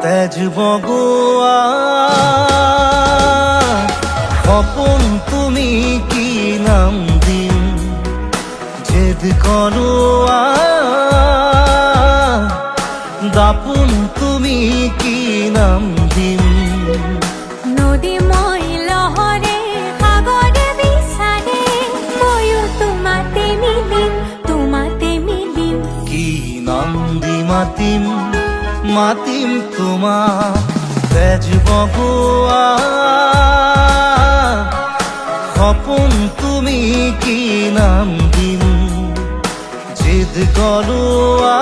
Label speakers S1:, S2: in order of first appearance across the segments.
S1: তেজ বগোয়া সপোন তুমি কি নাম দিম জেদ কৰোৱা দাপোন তুমি কি নাম দিম
S2: নদী মই লহৰে সাগৰে বিচাৰে ময়ো তোমাতে মিলিম
S1: কি নাম দি মাতিম মাতিম তোমাক তেজ বগোৱা সপোন তুমি কি নাম দিম জেদ কৰোৱা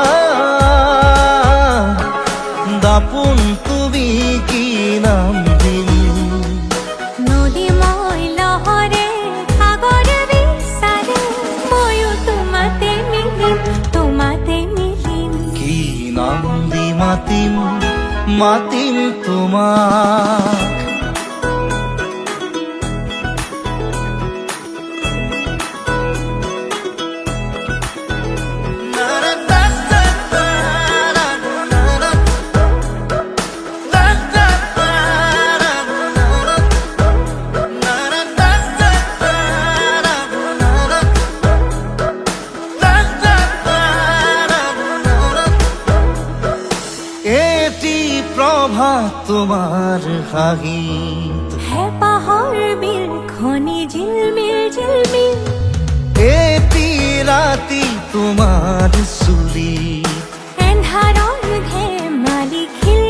S1: দাপোন তুমি কি নাম দিম
S2: নদী মই লহৰে সাগৰে বিচাৰে ময়ো তোমাতে মিলিম
S1: কি নাম দি মাতিম মাতিম তোমাক তোমার হাঁহিত
S2: হেঁপাহৰ বিলখনি ঝিলমিল
S1: এটি ৰাতি তোমাৰ চুলি
S2: এন্ধাৰৰ ধেমালি খিল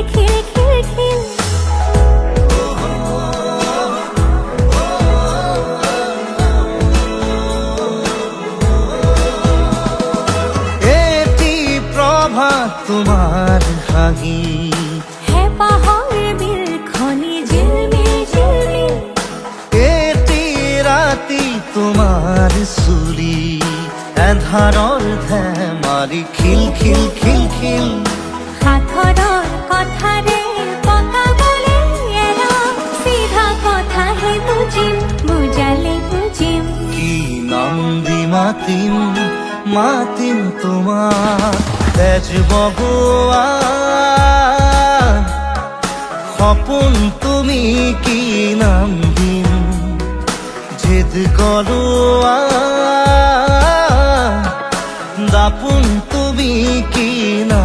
S1: এটি প্ৰভাত তোমাৰ হাঁহি
S2: হেঁপাহৰ বিলখনি ঝিলমিল
S1: এটি ৰাতি তোমাৰ চুলি এন্ধাৰৰ ধেমালি খিল
S2: সাঁথৰৰ কথাৰে পকাবলে এৰা চিধা কথাহে বুজালে বুজিম
S1: কি নাম দি মাতিম তোমাক তেজ বগোৱা সপোন তুমি কি নাম দিম জেদ কৰোৱা দাপোন তুমি কি নাম